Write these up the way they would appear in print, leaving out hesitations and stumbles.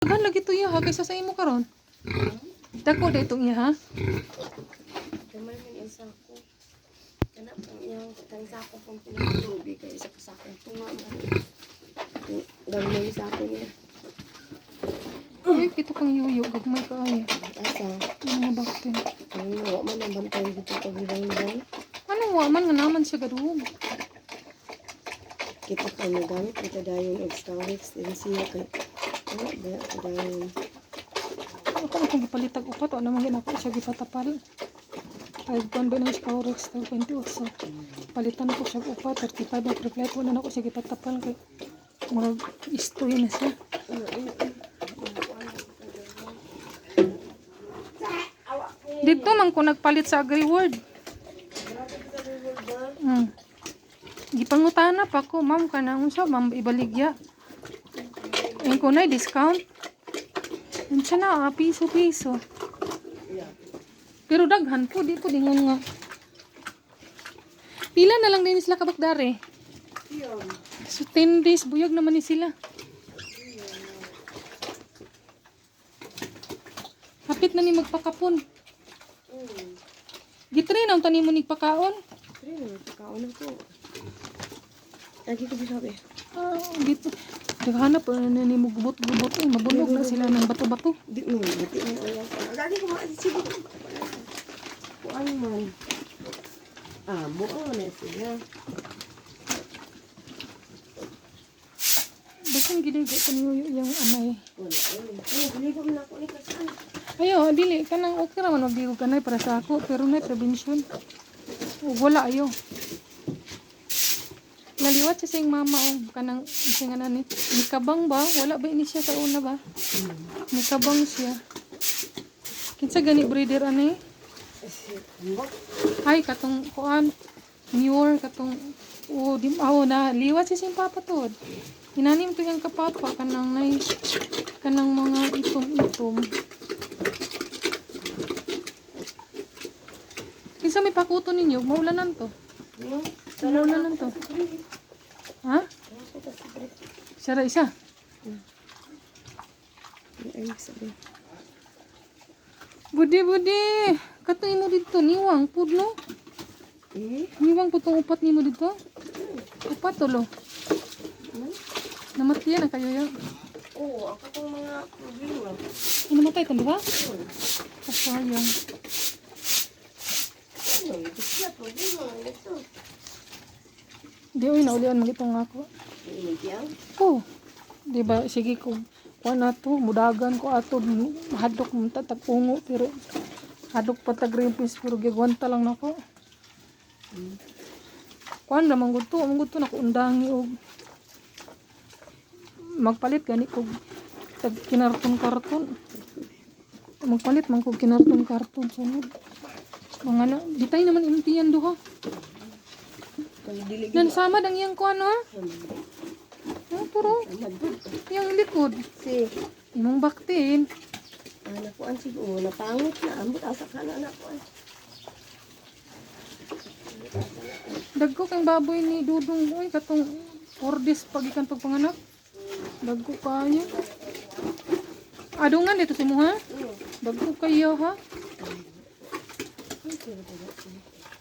Daghan lagi to iya ha kaysa sa imo karon. Dako day itong iya ha. Kamay man isa ko. Kana pang iyang kang sako pang pinatuloy kay isa ka sako tunga man. Gamay sa ako niya. Ay, kita pang yuyo gagmay ka ay. Asa? Mga bakte. Ay, wa man ang bantay dito pag ibang-ibang. Ano wa man nga naman siya gadug. Kita ka nagamit kita dayon og Starix din siya kay ano ba ka dayon. Ako na kung gipalitag upat o naman ako siya gipatapal. Kahit kung ba ng Scorex 28. Palitan ko siya upat 35 ang repleto na ako siya gipatapal kay mga istoy na siya. Dito man ko nagpalit sa AgriWorld. Gipangutana pa ko, ma'am kana unsa ma'am ibaligya. Ayun ko na discount. Unsa na piso-piso. Pero daghan po di ko dingon nga. Pila na lang din sila kabakdare. So 10 days buyag naman ni sila. Hapit na ni magpakapon. Gitry na tani mo nigpakaon. Pagkaon ako. Lagi ko bisabi. Dito. Naghanap na ni mo gubot-gubot eh. Mabunog na sila ng bato-bato. Di mo, buti na ayaw. Lagi ko maisibot. Kuan man. Buo na siya. Basang giligo ko niyo yung anay. Wala. Giligo mo na ako ni kasan. Ayo, dili ka nang okay raman magdigo ka na para sa ako. Pero na prevention. Wala ayo. Naliwat siya sa yung mama o kanang siya nga nani. May kabang ba? Wala ba ini siya sa una ba? May kabang siya. Kinsa gani breeder ani? Ay katong kuan. Newer katong di na liwat siya sa yung papa to. Inanim to yung kapapa kanang nay kanang mga itom-itom. Kinsa may pakuto ninyo? Maulanan to. Maulanan to. Ha? Sara isa. Budi. Katuin mo dito. Niwang pud no? Niwang pud tong upat nimo dito. Upat tolo. Namatiyan na kayo yun. Oo, ako tong mga problema. Namatay ito, di ba? Kasayang. Di uy, naulian magitong ako. Oo. Di ba, sige ko. Kuha na to, mudagan ko ato. Hadok mo tatagpungo. Pero, hadok pa tag-greenpeace. Pero gigwanta lang na ko. Kuha na, mangguto nakuundangi o magpalit gani ko tag kinarton-karton. Magpalit man ko kinarton-karton sunod. Mga na, ditay naman impiyan duha. Dan sama dang iyang kuan ha. Puro. Yang likod. Si Imong baktin. anak ko ang siguro napangot na ambot asa ka na anak ko. Dagko kang baboy ni Dudong oy katong ordis pagikan pagpanganak. Dagko kayo. Adungan dito si mo ha? Dagko kayo ha?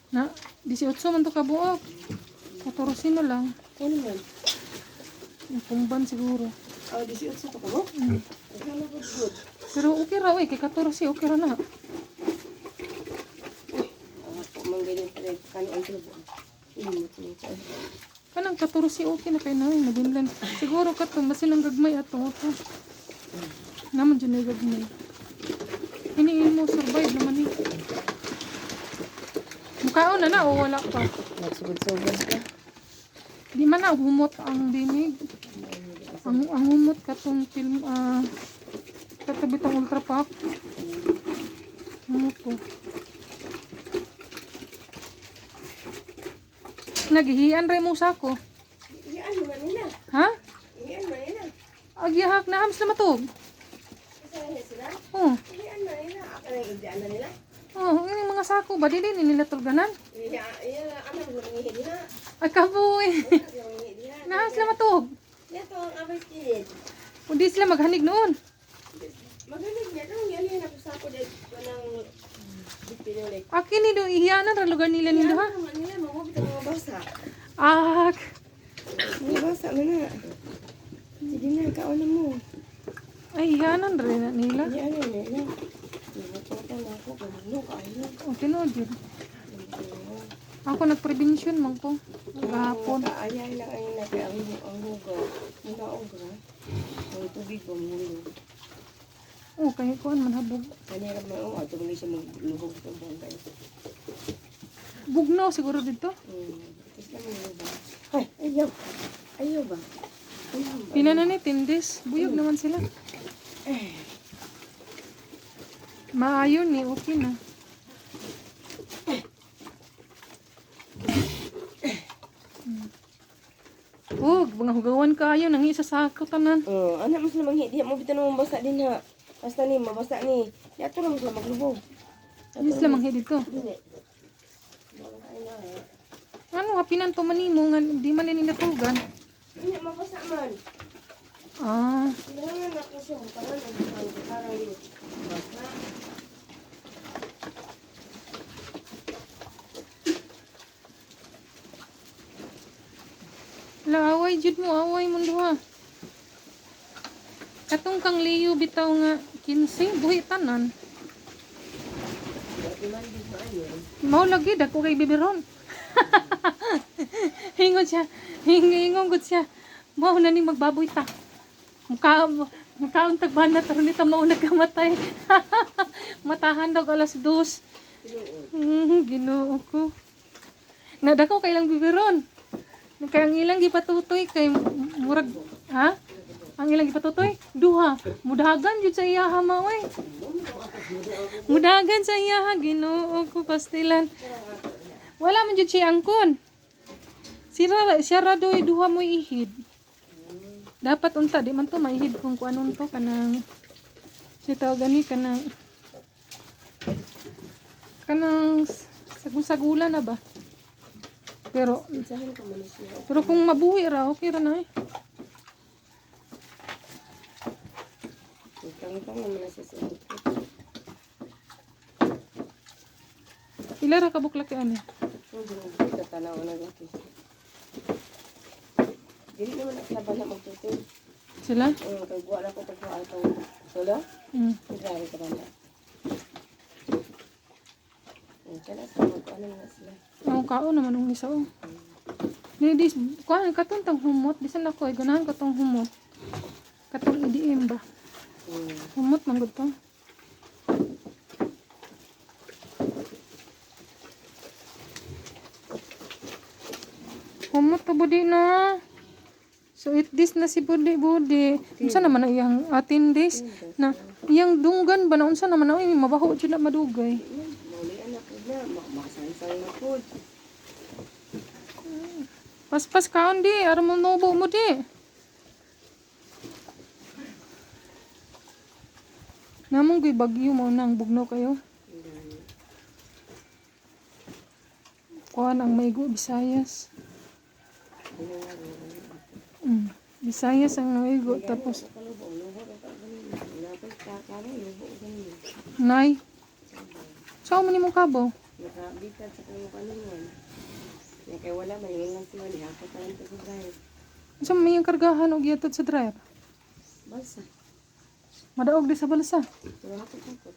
Na, 18 man to kabuok. 14 na lang. Ano man? Yung pumban siguro. 18 ka pa mo? Akala ko good. Pero okay ra oy, kay 14 okay ra na. Ako man ganyan pala kano ang tubo. Kanang 14 okay na kay na nabinlan. Siguro kato masilang gagmay ato to. Naman dyan na gagmay. Hiniin mo survive naman eh. Mukhaon na o wala pa. Nagsugod-sugod ka. Di man na humot ang dinig. Ang humot katong film katabit ang ultra pop. Humot po. Naghihian rin mo sa ako. Iyan mo nila. Ha? Iyan mo nila. Agyahak na hams na matog. Isa na sila. Oh. Iyan mo nila. Ako na idiyan na nila. Oh, yung mga sako ba dili nila tulganan? Iya, ano mo ngi nila. Ay kaboy. Nahas na matog. Yato ang abay kid. Kundi sila maghanig noon. ihiyanan ra lugar nila nila ha. Ano nila, mawag ka mga basa. Ah, Mga basa mo na. Sige na, kaon mo. ay ihiyanan rin na nila. Hindi ano nila. Nakakota na ako, ganun, kain. O, tinood yun. Ako nag-prevention man ko. Gahapon. Kaayay lang ay natin ang lugar. Muna ogra. Ang tubig ko mulo. Oh, kaya kuan man habog. Kanya ka man, ito mo siya maglubog itong bangkay. Bugnaw siguro dito. Tapos naman lubog. Ay, ayaw. Ayaw ba? Ayaw ba? Pila na ni tindis. Buyog naman sila. Maayon ni, okay na. Oh, mga hugawan kayo nang isa sa ako tanan. Anak mo sila manghi. Di mo bitan mo mabasa din ha. Basta ni, mabasa ni. Di ato lang mo sila maglubog. Hindi sila manghi dito. Dili. Ano, hapinan to manimo nga di man nila tugan. Hindi, mabasa man. Ah, Kailangan ako siya. Parang parang yun. Basta. laaway jud mo, away mo duha. Katong kang liyo bitaw nga 15 buhi tanan. Mao lagi dako kay bibiron. Hingon siya. Hingon gud siya. Mao na ni magbaboy ta. Mukhaon tagbanat aron nita mao nagkamatay. Matahan daw alas 2. Ginoo ko. Nadako kay lang bibiron. Kaya ang ilang gipatutoy kay murag ha? Ang ilang gipatutoy duha. Mudagan jud sa iyaha maway. Mudagan sa iyaha Ginoo ko pastilan. Wala man jud siya angkon. Siya ra doy duha mo ihid. Dapat unta di man to maihid kung kuanon to kanang si tawag gani kanang sagulan na ba? Pero Isahin ko man siya. kung mabuhi ra okay ra na eh. Tangtang naman na siya sa ito. Pila ra ka buklak ani? Hindi ka tanaw na laki. Dili naman naklaban na magtutoy. Sila? Kay buwan ako pagkuhaan itong solo. Nagari ka na. Kaya sa ano na sila. Ang kao naman ang isa oh. Ni dis kuan katong tang humot bisan ako ay ganahan ko tong humot. Katong IDM ba? Humot man gud to. Humot to budi na. So it this na si budi. Unsa naman ang iyang 10 days na iyang dunggan ba na unsa naman ay mabaho jud na madugay. Muli anak ko na. Makasansay na po. Paspas kaon di, aram mo nubo mo di. Namong gay bagyo mo nang bugno kayo. Kuan ang Maygo Visayas. Visayas ang Maygo tapos Nay. Saan mo ni mo kabo? Nakabitan sa kanyang kanungan. Kaya wala man yung lang siya. Ako talang sa drive. Saan mo yung kargahan o giyatod sa drive? Balsa. Madaog di sa balsa. Pero ako takot.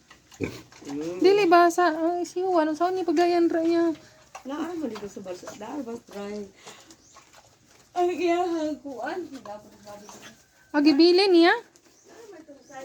Dili ba sa siwan saan ni pagayan ra niya? Laan mo dito sa balsa. Dahil bas drive. Ay, kaya kuan. Agibili niya? Ay, may tumusay.